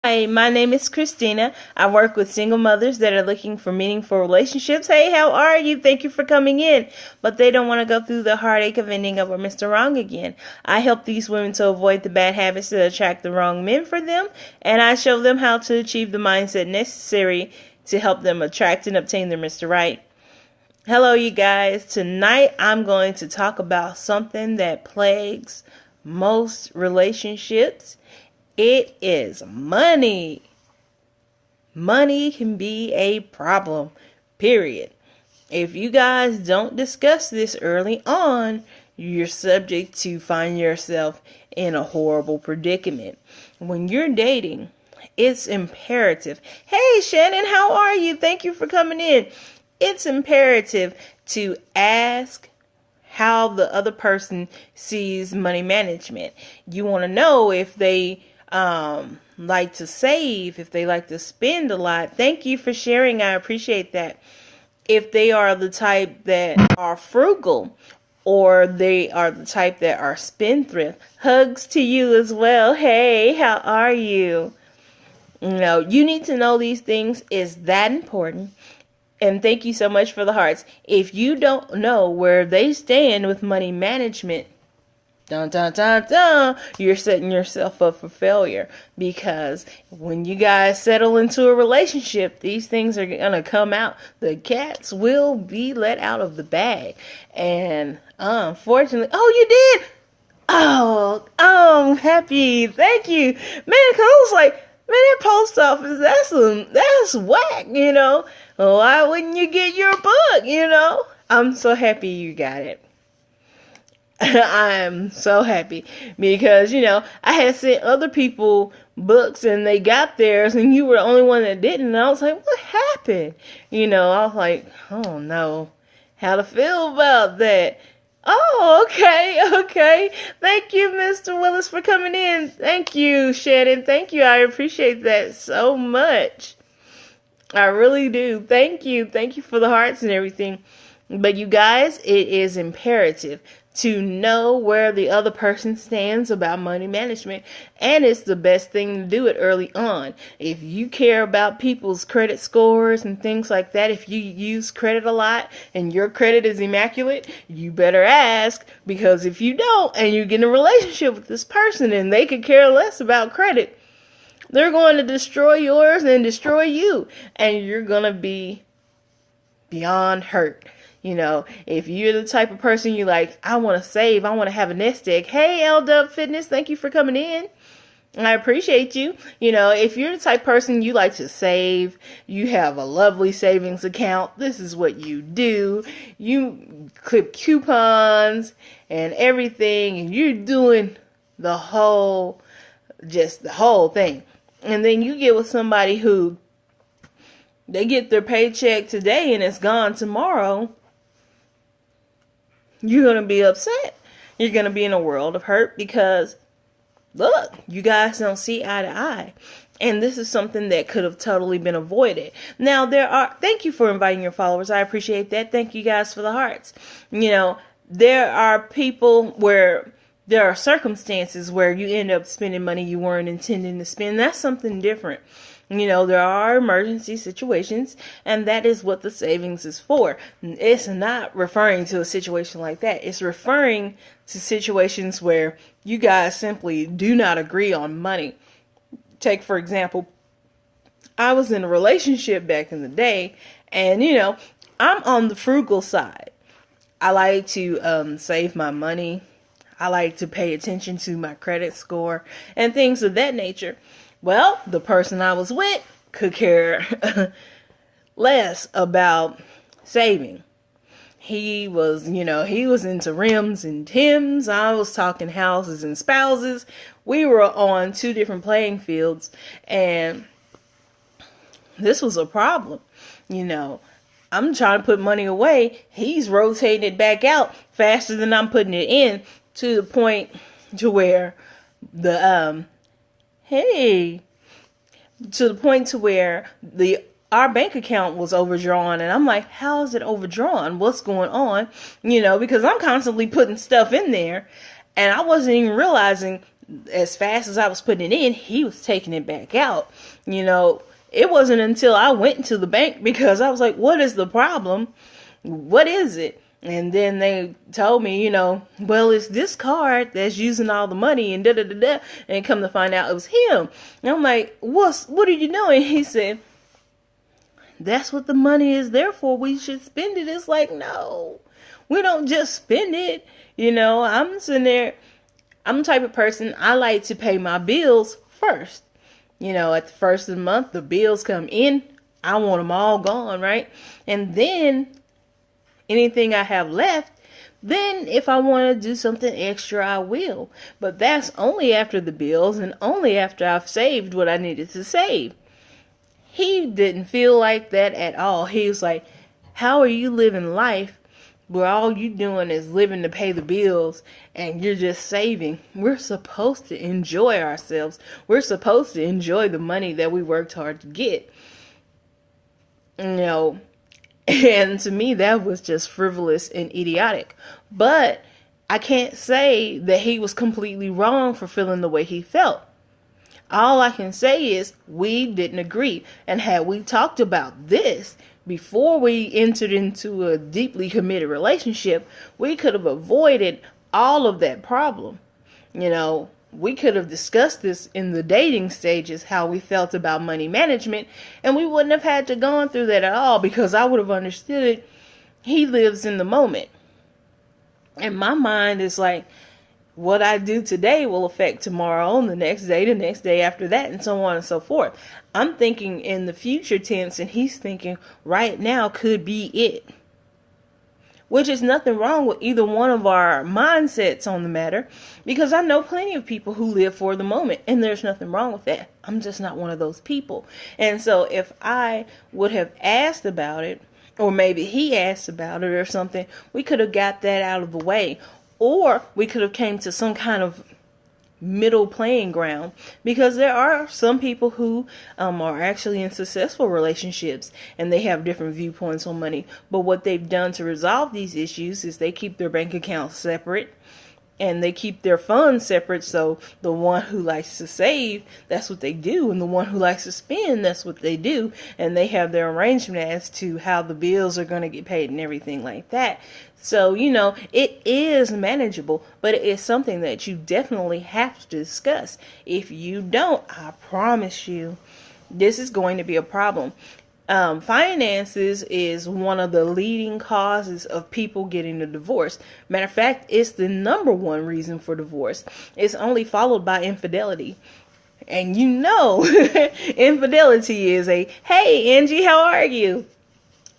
Hi, my name is Christina. I work with single mothers that are looking for meaningful relationships. Hey, how are you? Thank you for coming in. But they don't want to go through the heartache of ending up with Mr. Wrong again. I help these women to avoid the bad habits that attract the wrong men for them, and I show them how to achieve the mindset necessary to help them attract and obtain their Mr. Right. Hello, you guys. Tonight I'm going to talk about something that plagues most relationships. It is money. Money can be a problem, period. If you guys don't discuss this early on, you're subject to find yourself in a horrible predicament. When you're dating, it's imperative. Hey, Shannon, how are you? Thank you for coming in. It's imperative to ask how the other person sees money management. You want to know if they like to save, if they like to spend a lot. Thank you for sharing. I appreciate that. If they are the type that are frugal, or they are the type that are spendthrift. Hugs to you as well. Hey, how are you? You need to know these things. Is that important? And thank you so much for the hearts. If you don't know where they stand with money management, dun, dun, dun, dun, you're setting yourself up for failure. Because when you guys settle into a relationship, these things are going to come out. The cats will be let out of the bag. And unfortunately, oh, you did? Oh, I'm happy. Thank you. Man, because I was like, man, that post office, that's whack, Why wouldn't you get your book, I'm so happy you got it. I'm so happy because, I had sent other people books and they got theirs and you were the only one that didn't. And I was like, what happened? I was like, oh no, how to feel about that. Oh, okay. Thank you, Mr. Willis, for coming in. Thank you, Shannon. Thank you. I appreciate that so much. I really do. Thank you. Thank you for the hearts and everything. But you guys, it is imperative to know where the other person stands about money management. And it's the best thing to do it early on. If you care about people's credit scores and things like that, if you use credit a lot and your credit is immaculate, you better ask. Because if you don't and you get in a relationship with this person and they could care less about credit, they're going to destroy yours and destroy you. And you're going to be beyond hurt. If you're the type of person you like, I want to save, I want to have a nest egg. Hey, L-Dub Fitness, thank you for coming in. I appreciate you. If you're the type of person you like to save, you have a lovely savings account. This is what you do. You clip coupons and everything, and you're doing the whole thing. And then you get with somebody who they get their paycheck today and it's gone tomorrow. You're going to be upset. You're going to be in a world of hurt because, look, you guys don't see eye to eye. And this is something that could have totally been avoided. Now, thank you for inviting your followers. I appreciate that. Thank you guys for the hearts. There are people where there are circumstances where you end up spending money you weren't intending to spend. That's something different. There are emergency situations, and that is what the savings is for. It's not referring to a situation like that. It's referring to situations where you guys simply do not agree on money. Take, for example, I was in a relationship back in the day, and, I'm on the frugal side. I like to save my money. I like to pay attention to my credit score and things of that nature. Well, the person I was with could care less about saving. He was into rims and Tims. I was talking houses and spouses. We were on two different playing fields, and this was a problem. I'm trying to put money away. He's rotating it back out faster than I'm putting it in, to the point to where our bank account was overdrawn. And I'm like, how is it overdrawn? What's going on? Because I'm constantly putting stuff in there, and I wasn't even realizing as fast as I was putting it in, he was taking it back out. It wasn't until I went to the bank, because I was like, what is the problem? What is it? And then they told me, well, it's this card that's using all the money and da da da da. And come to find out it was him. And I'm like, what are you doing? He said, that's what the money is there for. We should spend it. It's like, no, we don't just spend it. I'm sitting there. I'm the type of person, I like to pay my bills first. At the first of the month, the bills come in. I want them all gone, right? And then anything I have left, then if I want to do something extra, I will. But that's only after the bills and only after I've saved what I needed to save. He didn't feel like that at all. He was like, how are you living life where all you doing is living to pay the bills and you're just saving? We're supposed to enjoy ourselves. We're supposed to enjoy the money that we worked hard to get. And to me, that was just frivolous and idiotic. But I can't say that he was completely wrong for feeling the way he felt. All I can say is we didn't agree. And had we talked about this before we entered into a deeply committed relationship, we could have avoided all of that problem. We could have discussed this in the dating stages, how we felt about money management, and we wouldn't have had to go through that at all, because I would have understood he lives in the moment. And my mind is like, what I do today will affect tomorrow and the next day after that, and so on and so forth. I'm thinking in the future tense, and he's thinking right now could be it. Which is nothing wrong with either one of our mindsets on the matter, because I know plenty of people who live for the moment, and there's nothing wrong with that. I'm just not one of those people. And so if I would have asked about it, or maybe he asked about it or something, we could have got that out of the way. Or we could have came to some kind of middle playing ground, because there are some people who are actually in successful relationships and they have different viewpoints on money. But what they've done to resolve these issues is they keep their bank accounts separate and they keep their funds separate. So the one who likes to save, that's what they do. And the one who likes to spend, that's what they do. And they have their arrangement as to how the bills are going to get paid and everything like that. So, it is manageable, but it is something that you definitely have to discuss. If you don't, I promise you, this is going to be a problem. Finances is one of the leading causes of people getting a divorce. Matter of fact, it's the number one reason for divorce. It's only followed by infidelity. And infidelity is hey, Angie, how are you?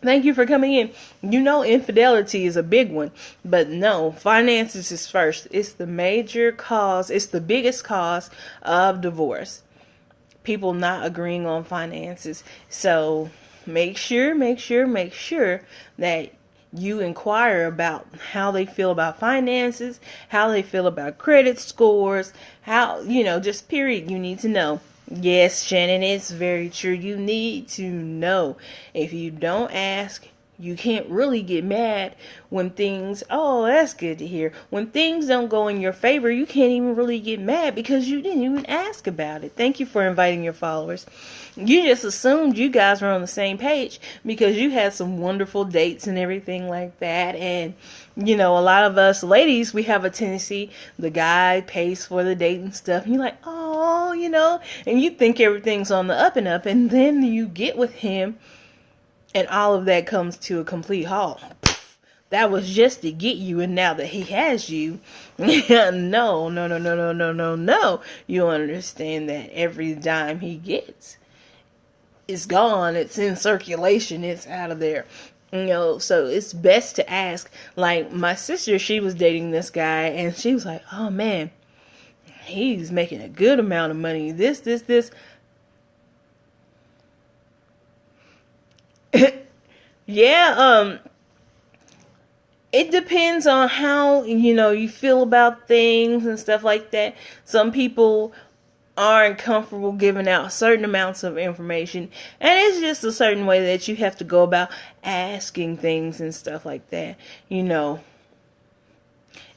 Thank you for coming in. Infidelity is a big one. But no, finances is first. It's the major cause. It's the biggest cause of divorce. People not agreeing on finances. So make sure that you inquire about how they feel about finances, how they feel about credit scores, just period. You need to know. Yes, Shannon, it's very true. You need to know. If you don't ask, you can't really get mad when that's good to hear. When things don't go in your favor, you can't even really get mad because you didn't even ask about it. Thank you for inviting your followers. You just assumed you guys were on the same page because you had some wonderful dates and everything like that. And, a lot of us ladies, we have a tendency, the guy pays for the date and stuff. And you're like, and you think everything's on the up and up. And then you get with him and all of that comes to a complete halt. That was just to get you, and now that he has you, no. You understand that every dime he gets is gone. It's in circulation. It's out of there. So it's best to ask. Like my sister, she was dating this guy, and she was like, oh man, he's making a good amount of money. This. Yeah, it depends on how, you feel about things and stuff like that. Some people aren't comfortable giving out certain amounts of information, and it's just a certain way that you have to go about asking things and stuff like that.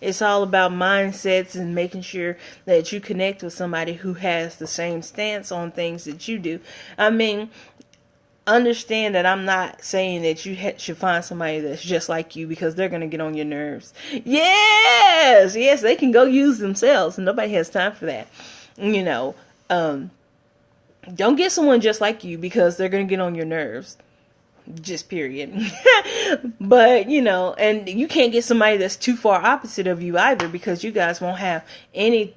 It's all about mindsets and making sure that you connect with somebody who has the same stance on things that you do. I mean, understand that I'm not saying that you should find somebody that's just like you, because they're going to get on your nerves. Yes, they can go use themselves, and nobody has time for that. You know, don't get someone just like you, because they're going to get on your nerves. Just period. But, you know, and you can't get somebody that's too far opposite of you either, because you guys won't have any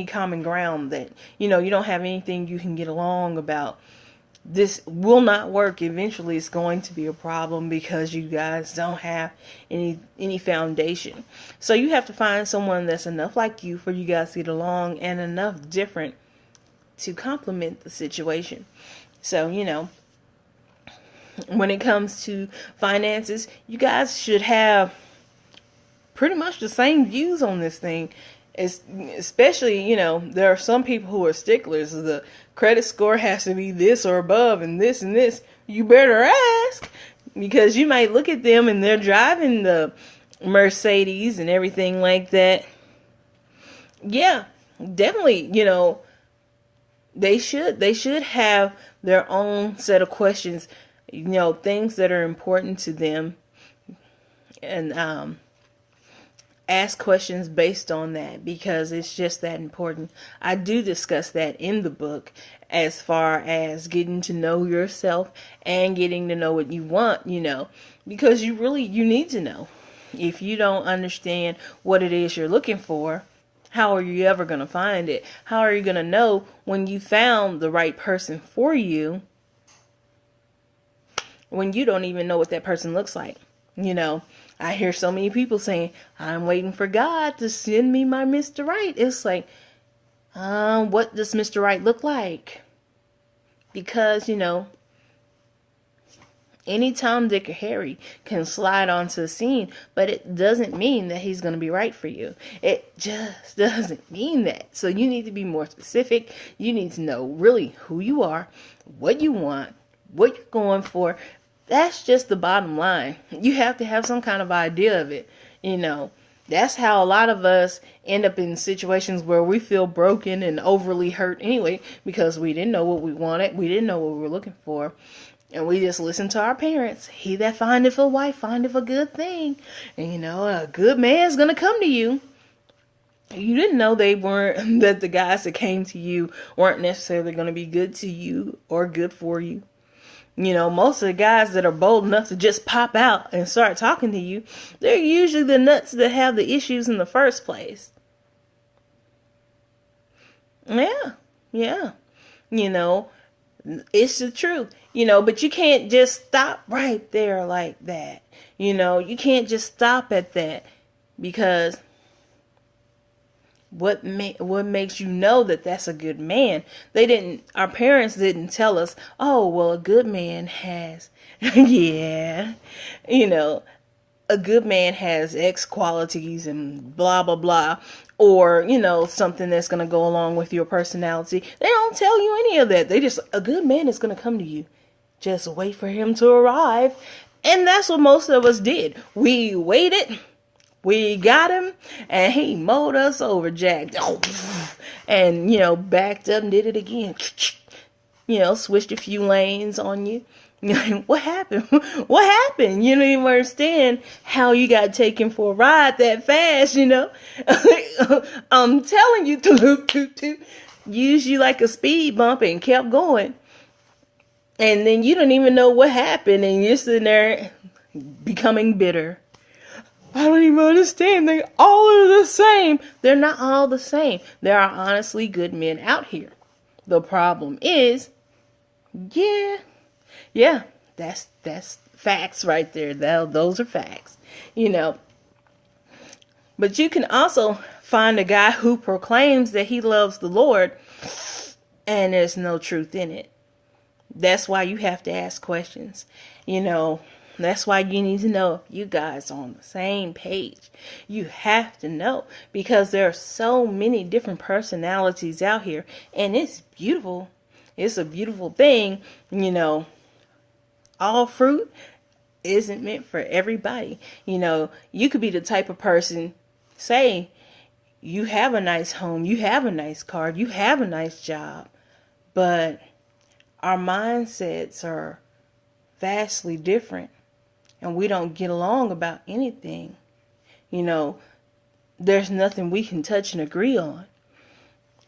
common ground, that, you know, you don't have anything you can get along about. This will not work. Eventually it's going to be a problem, because you guys don't have any foundation. So you have to find someone that's enough like you for you guys to get along, and enough different to complement the situation. So, you know, when it comes to finances, you guys should have pretty much the same views on this thing. Especially, you know, there are some people who are sticklers. The credit score has to be this or above, and this and this. You better ask, because you might look at them and they're driving the Mercedes and everything like that. Yeah, definitely, you know, they should have their own set of questions, you know, things that are important to them, and ask questions based on that, because it's just that important. I do discuss that in the book, as far as getting to know yourself and getting to know what you want, you know, because you need to know. If you don't understand what it is you're looking for, how are you ever going to find it? How are you going to know when you found the right person for you, when you don't even know what that person looks like? You know, I hear so many people saying, I'm waiting for God to send me my Mr. Right. It's like, what does Mr. Right look like? Because, you know, any Tom, Dick, or Harry can slide onto the scene, but it doesn't mean that he's going to be right for you. It just doesn't mean that. So you need to be more specific. You need to know really who you are, what you want, what you're going for. That's just the bottom line. You have to have some kind of idea of it. You know, that's how a lot of us end up in situations where we feel broken and overly hurt anyway, because we didn't know what we wanted. We didn't know what we were looking for. And we just listened to our parents. He that findeth a wife findeth a good thing. And, you know, a good man's going to come to you. You didn't know that the guys that came to you weren't necessarily going to be good to you or good for you. You know, most of the guys that are bold enough to just pop out and start talking to you, they're usually the nuts that have the issues in the first place. Yeah. You know, it's the truth. You know, but you can't just stop right there like that. You know, you can't just stop at that, because what makes you know that that's a good man? Our parents didn't tell us, oh, well, a good man has, yeah, you know, a good man has X qualities and blah, blah, blah, or, you know, something that's going to go along with your personality. They don't tell you any of that. A good man is going to come to you. Just wait for him to arrive. And that's what most of us did. We waited. We got him, and he mowed us over, Jack. And, you know, backed up and did it again. You know, switched a few lanes on you. What happened? What happened? You don't even understand how you got taken for a ride that fast, you know. I'm telling you, used you like a speed bump and kept going. And then you don't even know what happened, and you're sitting there becoming bitter. I don't even understand. They all are the same. They're not all the same. There are honestly good men out here. The problem is, yeah, that's facts right there. Those are facts, you know. But you can also find a guy who proclaims that he loves the Lord, and there's no truth in it. That's why you have to ask questions, you know. That's why you need to know if you guys are on the same page. You have to know, because there are so many different personalities out here, and it's beautiful. It's a beautiful thing, you know. All fruit isn't meant for everybody. You know, you could be the type of person say you have a nice home, you have a nice car, you have a nice job, but our mindsets are vastly different and we don't get along about anything. You know, there's nothing we can touch and agree on.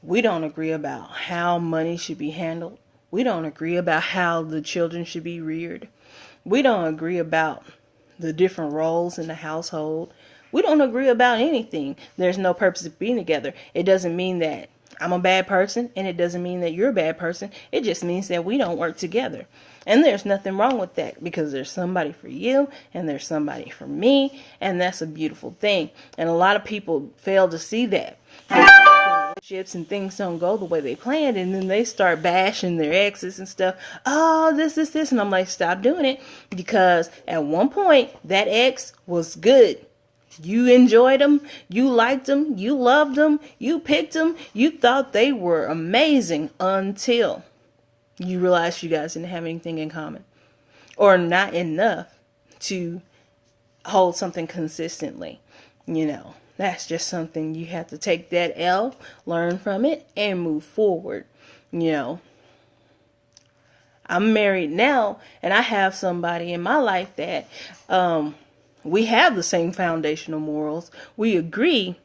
We don't agree about how money should be handled. We don't agree about how the children should be reared. We don't agree about the different roles in the household. We don't agree about anything. There's no purpose of being together. It doesn't mean that I'm a bad person, and it doesn't mean that you're a bad person. It just means that we don't work together. And there's nothing wrong with that, because there's somebody for you and there's somebody for me, and that's a beautiful thing. And a lot of people fail to see that. Relationships and things don't go the way they planned, and then they start bashing their exes and stuff. Oh, this, and I'm like, stop doing it, because at one point that ex was good. You enjoyed them, you liked them, you loved them, you picked them, you thought they were amazing until you realized you guys didn't have anything in common, or not enough to hold something consistently. You know, that's just something you have to take that L, learn from it, and move forward. You know, I'm married now, and I have somebody in my life that, we have the same foundational morals. We agree.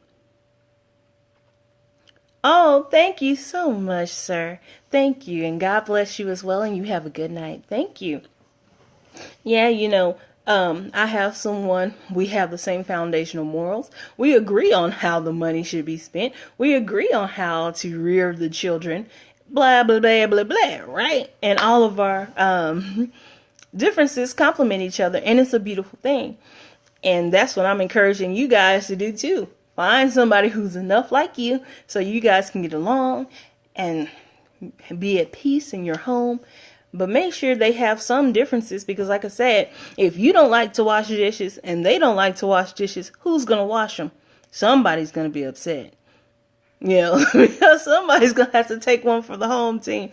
Oh, thank you so much, sir. Thank you. And God bless you as well. And you have a good night. Thank you. Yeah, you know, I have someone, we have the same foundational morals. We agree on how the money should be spent. We agree on how to rear the children. Blah, blah, blah, blah, blah, right? And all of our differences complement each other. And it's a beautiful thing. And that's what I'm encouraging you guys to do too. Find somebody who's enough like you so you guys can get along and be at peace in your home. But make sure they have some differences, because like I said, if you don't like to wash dishes and they don't like to wash dishes, who's going to wash them? Somebody's going to be upset. You know, because somebody's going to have to take one for the home team.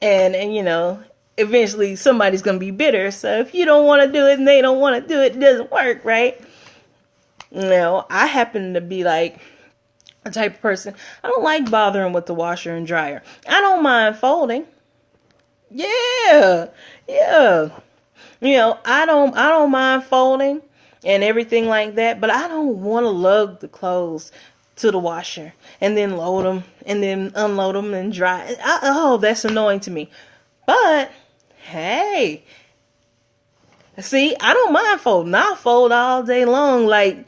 And you know, eventually somebody's going to be bitter. So if you don't want to do it and they don't want to do it, it doesn't work, right? You know, I happen to be like a type of person, I don't like bothering with the washer and dryer. I don't mind folding. Yeah. You know, I don't mind folding and everything like that, but I don't want to lug the clothes to the washer and then load them and then unload them and dry. Oh, that's annoying to me. But hey, see, I don't mind folding. I'll fold all day long, like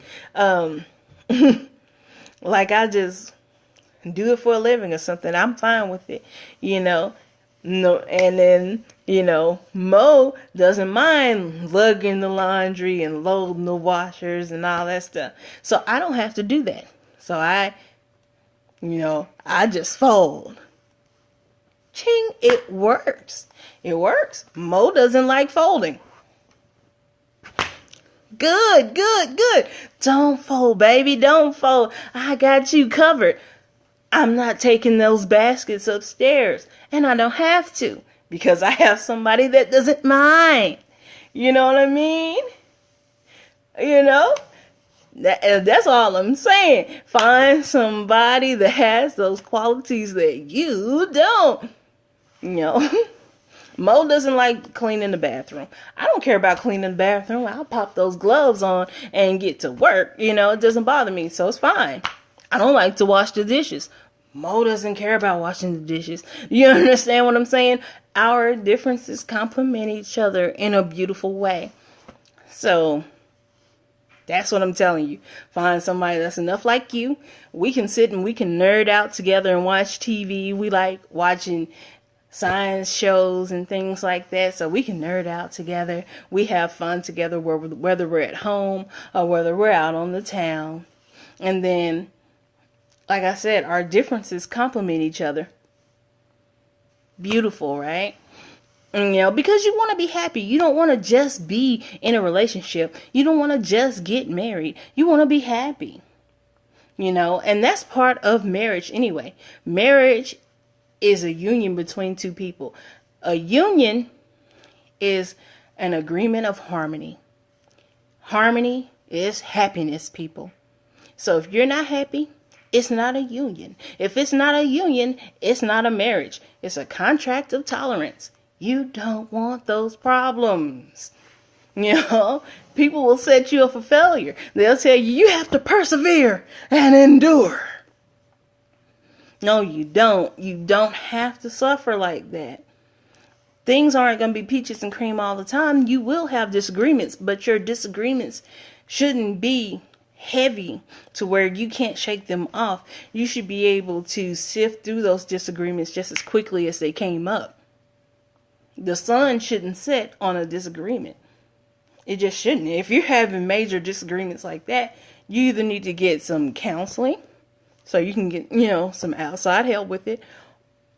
like I just do it for a living or something. I'm fine with it, you know. No, and then, you know, Mo doesn't mind lugging the laundry and loading the washers and all that stuff. So I don't have to do that. So I just fold. Ching, it works. It works. Mo doesn't like folding. Good. Don't fold, baby. Don't fold. I got you covered. I'm not taking those baskets upstairs, and I don't have to, because I have somebody that doesn't mind. You know what I mean? You know? That's all I'm saying. Find somebody that has those qualities that you don't. You know? Mo doesn't like cleaning the bathroom. I don't care about cleaning the bathroom. I'll pop those gloves on and get to work. You know, it doesn't bother me, so it's fine. I don't like to wash the dishes. Mo doesn't care about washing the dishes. You understand what I'm saying? Our differences complement each other in a beautiful way. So that's what I'm telling you. Find somebody that's enough like you. We can sit and we can nerd out together and watch TV. We like watching science shows and things like that, so we can nerd out together. We have fun together, whether we're at home or whether we're out on the town. And then, like I said, our differences complement each other. Beautiful, right? And, you know, because you want to be happy. You don't want to just be in a relationship. You don't want to just get married. You want to be happy. You know, and that's part of marriage anyway. Marriage is a union between two people. A union is an agreement of harmony. Harmony is happiness, people. So if you're not happy, it's not a union. If it's not a union, it's not a marriage. It's a contract of tolerance. You don't want those problems. You know, people will set you up for failure. They'll tell you, you have to persevere and endure. No, you don't. You don't have to suffer like that. Things aren't going to be peaches and cream all the time. You will have disagreements, but your disagreements shouldn't be heavy to where you can't shake them off. You should be able to sift through those disagreements just as quickly as they came up. The sun shouldn't set on a disagreement. It just shouldn't. If you're having major disagreements like that, you either need to get some counseling so you can get, some outside help with it.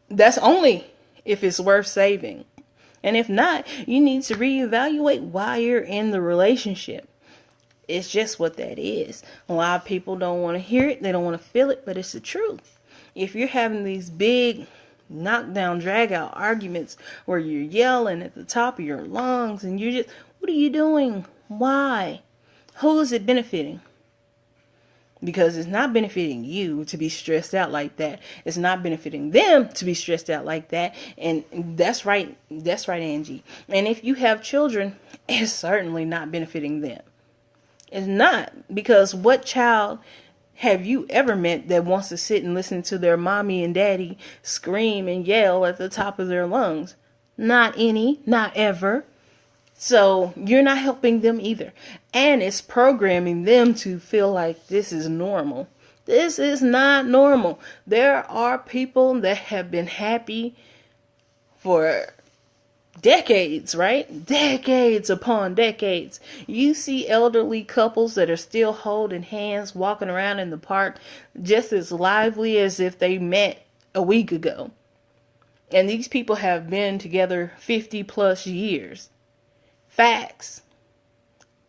That's only if it's worth saving. And if not, you need to reevaluate why you're in the relationship. It's just what that is. A lot of people don't want to hear it. They don't want to feel it, but it's the truth. If you're having these big knockdown, drag out arguments where you're yelling at the top of your lungs and you're just, what are you doing? Why? Who is it benefiting? Because it's not benefiting you to be stressed out like that. It's not benefiting them to be stressed out like that. And that's right. That's right, Angie. And if you have children, it's certainly not benefiting them. It's not, because what child have you ever met that wants to sit and listen to their mommy and daddy scream and yell at the top of their lungs? Not any, not ever. So you're not helping them either. And it's programming them to feel like this is normal. This is not normal. There are people that have been happy for decades, right? Decades upon decades. You see elderly couples that are still holding hands, walking around in the park, just as lively as if they met a week ago. And these people have been together 50 plus years. Facts.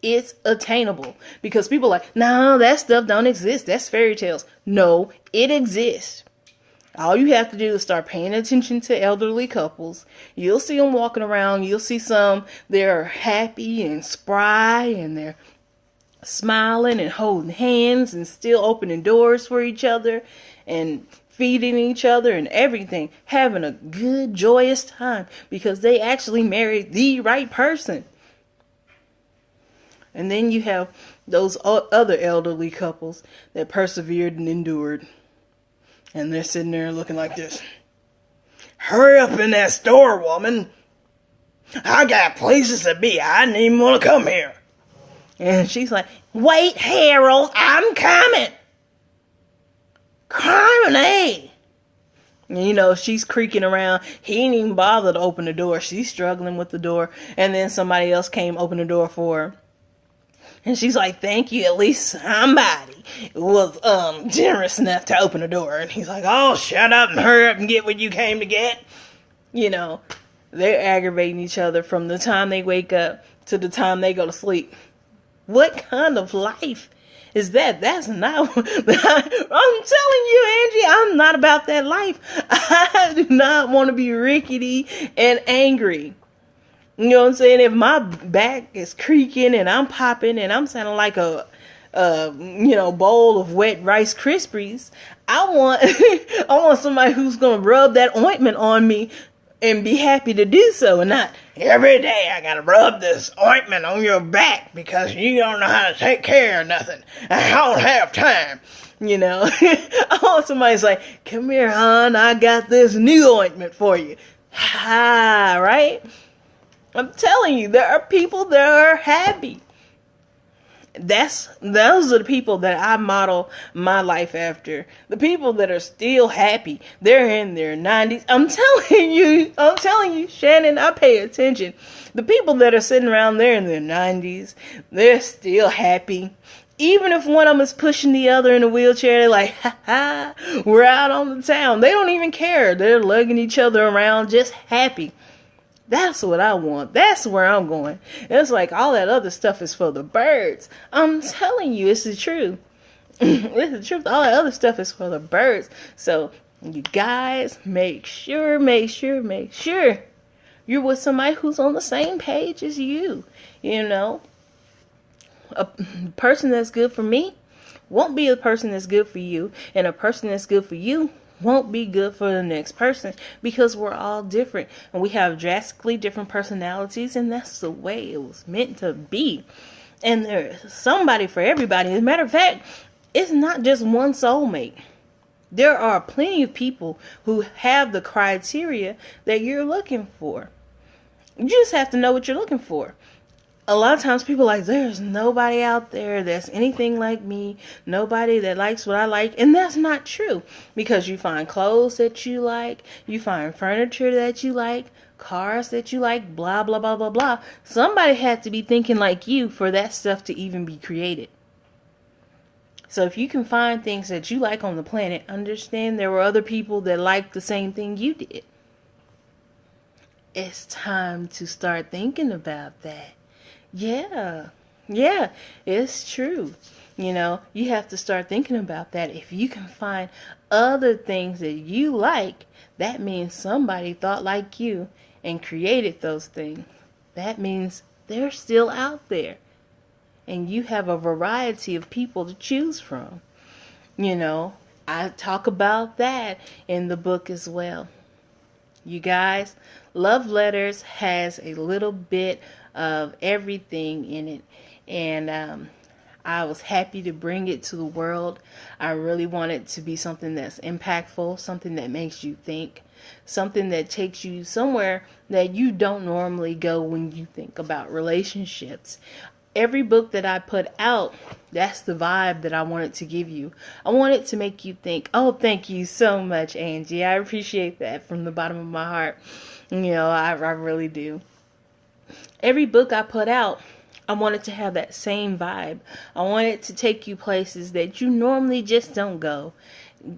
It's attainable, because people are like, no, that stuff don't exist. That's fairy tales. No, it exists. All you have to do is start paying attention to elderly couples. You'll see them walking around. You'll see some, they're happy and spry and they're smiling and holding hands and still opening doors for each other and feeding each other and everything, having a good, joyous time because they actually married the right person. And then you have those other elderly couples that persevered and endured. And they're sitting there looking like this. Hurry up in that store, woman. I got places to be. I didn't even want to come here. And she's like, wait, Harold, I'm coming. Criminy. And she's creaking around. He ain't even bothered to open the door. She's struggling with the door. And then somebody else came open the door for her. And she's like, thank you, at least somebody was generous enough to open the door. And he's like, oh, shut up and hurry up and get what you came to get. They're aggravating each other from the time they wake up to the time they go to sleep. What kind of life is that? That's not, I'm telling you, Angie, I'm not about that life. I do not want to be rickety and angry. You know what I'm saying? If my back is creaking and I'm popping and I'm sounding like a bowl of wet Rice Krispies, I want somebody who's going to rub that ointment on me and be happy to do so, and not every day I got to rub this ointment on your back because you don't know how to take care of nothing. I don't have time. I want somebody who's like, come here, hon, I got this new ointment for you. Ha, right? I'm telling you, there are people that are happy. Those are the people that I model my life after. The people that are still happy. They're in their 90s. I'm telling you, Shannon, I pay attention. The people that are sitting around there in their 90s, they're still happy. Even if one of them is pushing the other in a wheelchair, they're like, ha ha, we're out on the town. They don't even care. They're lugging each other around, just happy. That's what I want. That's where I'm going. It's like all that other stuff is for the birds. I'm telling you, it's the truth. It's the truth. All that other stuff is for the birds. So you guys, make sure you're with somebody who's on the same page as you. A person that's good for me won't be a person that's good for you, and a person that's good for you won't be good for the next person, because we're all different and we have drastically different personalities, and that's the way it was meant to be. And there's somebody for everybody. As a matter of fact, it's not just one soulmate. There are plenty of people who have the criteria that you're looking for. You just have to know what you're looking for. A lot of times people are like, there's nobody out there that's anything like me, nobody that likes what I like, and that's not true, because you find clothes that you like, you find furniture that you like, cars that you like, blah blah blah blah blah. Somebody had to be thinking like you for that stuff to even be created. So if you can find things that you like on the planet, understand there were other people that liked the same thing you did. It's time to start thinking about that. Yeah, it's true. You have to start thinking about that. If you can find other things that you like, that means somebody thought like you and created those things. That means they're still out there. And you have a variety of people to choose from. I talk about that in the book as well. You guys, Love Letters has a little bit of everything in it. And I was happy to bring it to the world. I really want it to be something that's impactful, something that makes you think, something that takes you somewhere that you don't normally go when you think about relationships. Every book that I put out, that's the vibe that I wanted to give you. I want it to make you think. Oh, thank you so much, Angie. I appreciate that from the bottom of my heart. I really do. Every book I put out, I want it to have that same vibe. I want it to take you places that you normally just don't go.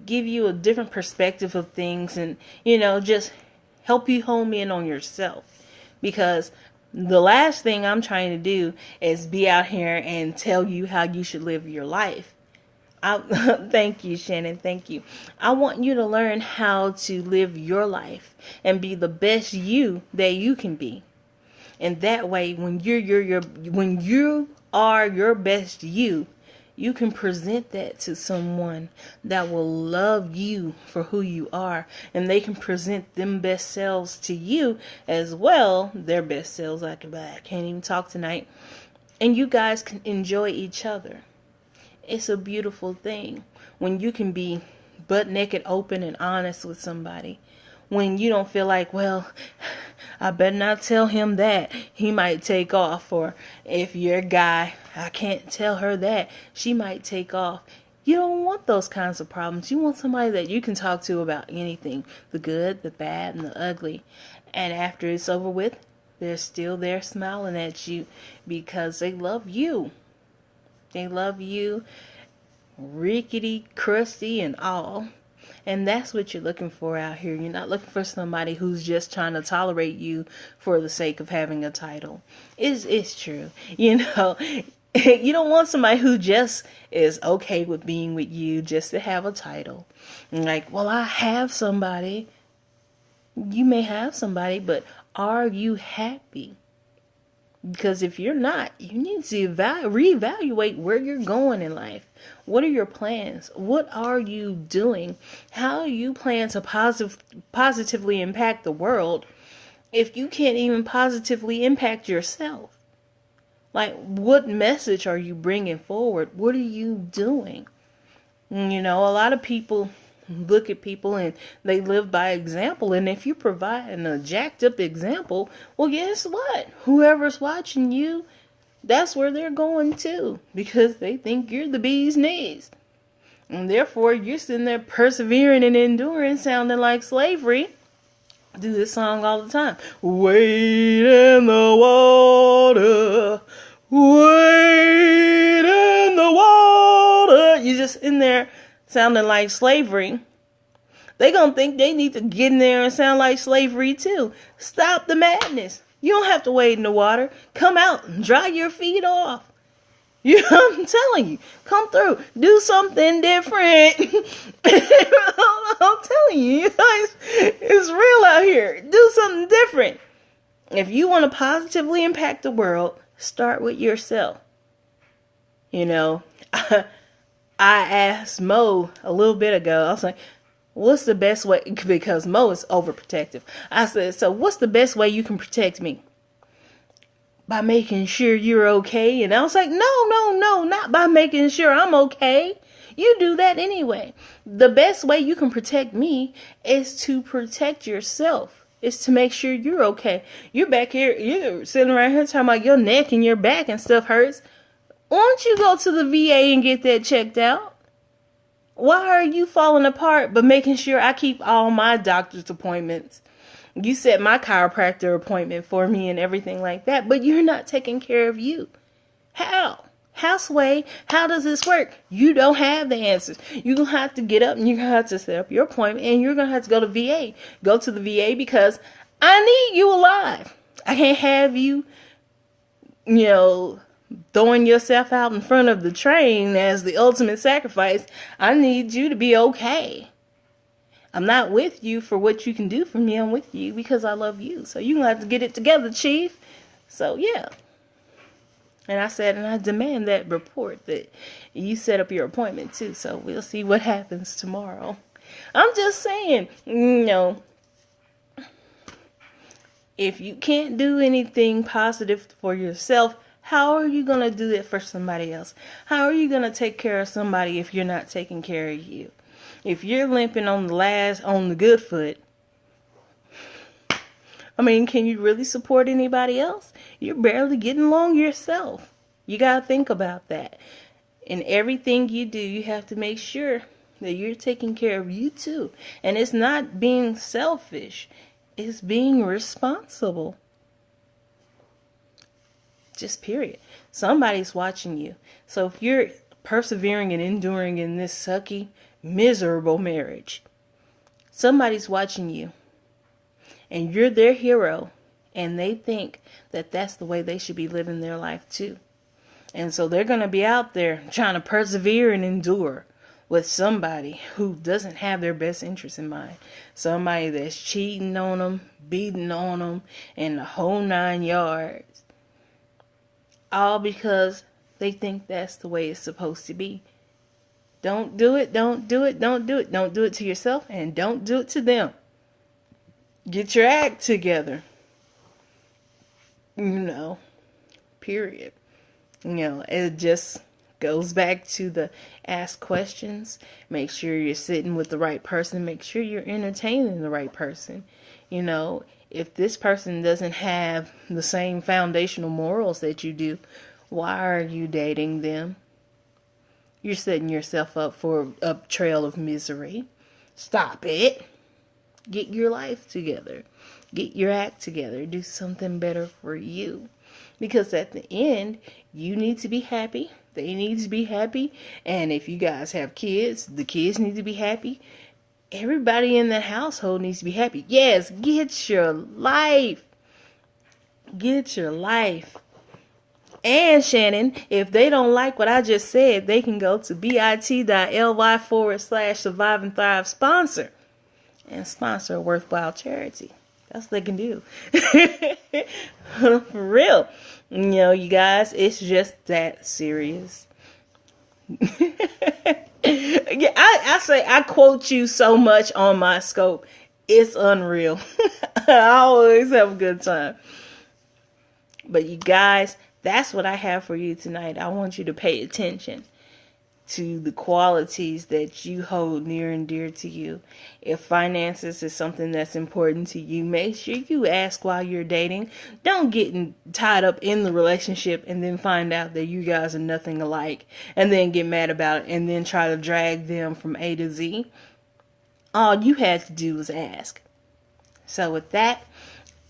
Give you a different perspective of things, and, just help you home in on yourself. Because the last thing I'm trying to do is be out here and tell you how you should live your life. Thank you, Shannon. Thank you. I want you to learn how to live your life and be the best you that you can be. And that way, when you are your best you can present that to someone that will love you for who you are, and they can present them best selves to you as well, their best selves. I can't even talk tonight. And you guys can enjoy each other. It's a beautiful thing when you can be butt naked, open, and honest with somebody. When you don't feel like, well, I better not tell him that, he might take off. Or if you're a guy, I can't tell her that, she might take off. You don't want those kinds of problems. You want somebody that you can talk to about anything, the good, the bad, and the ugly. And after it's over with, they're still there smiling at you because they love you. They love you, rickety, crusty, and all. And that's what you're looking for out here. You're not looking for somebody who's just trying to tolerate you for the sake of having a title. It's true. You don't want somebody who just is okay with being with you just to have a title. Like, well, I have somebody. You may have somebody, but are you happy? Because if you're not, you need to reevaluate where you're going in life. What are your plans? What are you doing? How do you plan to positively impact the world if you can't even positively impact yourself? Like, what message are you bringing forward? What are you doing? A lot of people look at people and they live by example. And if you provide a jacked up example, well, guess what? Whoever's watching you, that's where they're going to, because they think you're the bee's knees. And therefore, you're sitting there persevering and enduring, sounding like slavery. I do this song all the time. Wait in the water. Wait in the water. You're just in there sounding like slavery. They gonna think they need to get in there and sound like slavery too. Stop the madness. You don't have to wade in the water. Come out and dry your feet off. I'm telling you, come through. Do something different. I'm telling you guys, it's real out here. Do something different. If you want to positively impact the world, start with yourself. I asked Mo a little bit ago, I was like, what's the best way, because Mo is overprotective. I said, so what's the best way you can protect me? By making sure you're okay. And I was like, no, not by making sure I'm okay. You do that anyway. The best way you can protect me is to protect yourself. Is to make sure you're okay. You're back here, you're sitting right here talking about your neck and your back and stuff hurts. Why don't you go to the VA and get that checked out? Why are you falling apart but making sure I keep all my doctor's appointments? You set my chiropractor appointment for me and everything like that, but you're not taking care of you. How? Houseway, how does this work? You don't have the answers. You're going to have to get up and you're going to have to set up your appointment and you're going to have to go to VA. Go to the VA because I need you alive. I can't have you, throwing yourself out in front of the train as the ultimate sacrifice. I need you to be okay. I'm not with you for what you can do for me. I'm with you because I love you. So you're going to have to get it together, Chief. So, yeah. And I said, and I demand that report that you set up your appointment, too. So we'll see what happens tomorrow. I'm just saying, if you can't do anything positive for yourself, how are you going to do it for somebody else? How are you going to take care of somebody if you're not taking care of you? If you're limping on the good foot, can you really support anybody else? You're barely getting along yourself. You got to think about that. In everything you do, you have to make sure that you're taking care of you too. And it's not being selfish. It's being responsible. Just period. Somebody's watching you. So if you're persevering and enduring in this sucky, miserable marriage, somebody's watching you and you're their hero and they think that that's the way they should be living their life too. And so they're going to be out there trying to persevere and endure with somebody who doesn't have their best interest in mind. Somebody that's cheating on them, beating on them, and the whole 9 yards. All because they think that's the way it's supposed to be. Don't do it, don't do it, don't do it. Don't do it to yourself and don't do it to them. Get your act together. Period. It just goes back to the ask questions. Make sure you're sitting with the right person. Make sure you're entertaining the right person. If this person doesn't have the same foundational morals that you do, why are you dating them? You're setting yourself up for a trail of misery. Stop it. Get your life together. Get your act together. Do something better for you. Because at the end, you need to be happy. They need to be happy. And if you guys have kids, the kids need to be happy. Everybody in the household needs to be happy. Yes, get your life. Get your life. And Shannon, if they don't like what I just said, they can go to bit.ly/Survive and Thrive sponsor and sponsor a worthwhile charity. That's what they can do. For real. You guys, it's just that serious. Yeah, I quote you so much on my scope. It's unreal. I always have a good time. But you guys, that's what I have for you tonight. I want you to pay attention to the qualities that you hold near and dear to you. If finances is something that's important to you, make sure you ask while you're dating. Don't get tied up in the relationship and then find out that you guys are nothing alike and then get mad about it and then try to drag them from A to Z. All you had to do was ask. So with that,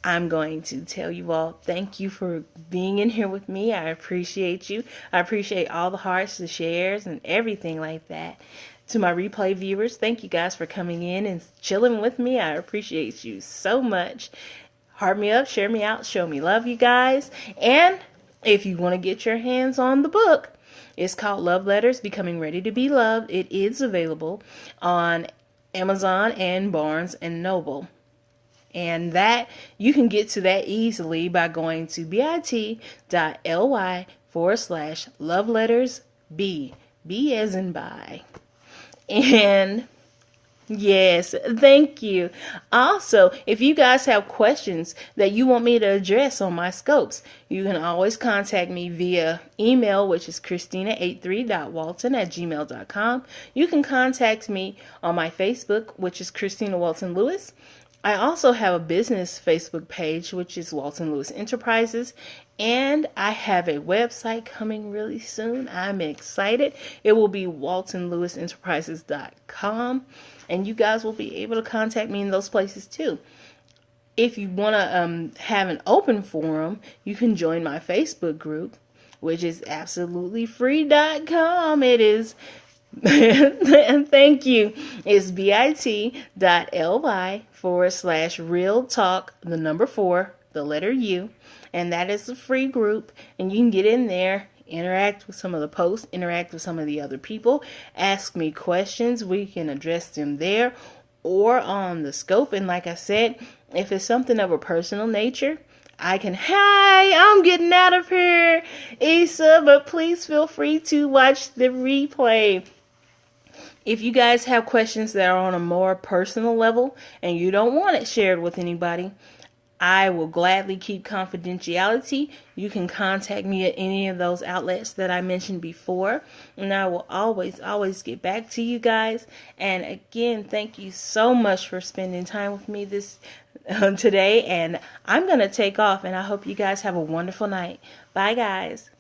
I'm going to tell you all, thank you for being in here with me. I appreciate you. I appreciate all the hearts, the shares, and everything like that. To my replay viewers, thank you guys for coming in and chilling with me. I appreciate you so much. Heart me up, share me out, show me love, you guys. And if you want to get your hands on the book, it's called Love Letters, Becoming Ready to Be Loved. It is available on Amazon and Barnes & Noble. And that you can get to that easily by going to bit.ly/lovelettersb B as in bye. And yes, thank you. Also, if you guys have questions that you want me to address on my scopes, you can always contact me via email, which is christina83.walton@gmail.com. You can contact me on my Facebook, which is Christina Walton Lewis. I also have a business Facebook page, which is Walton Lewis Enterprises, and I have a website coming really soon. I'm excited. It will be waltonlewisenterprises.com, and you guys will be able to contact me in those places too. If you want to have an open forum, you can join my Facebook group, which is absolutely free.com. It is and thank you. It's bit.ly/real talk, the number 4, the letter U, and that is a free group, and you can get in there, interact with some of the posts, interact with some of the other people, ask me questions. We can address them there or on the scope. And like I said, if it's something of a personal nature, I can, hi, I'm getting out of here, Issa, but please feel free to watch the replay. If you guys have questions that are on a more personal level and you don't want it shared with anybody, I will gladly keep confidentiality. You can contact me at any of those outlets that I mentioned before, and I will always get back to you guys. And again, thank you so much for spending time with me today, and I'm going to take off, and I hope you guys have a wonderful night. Bye, guys.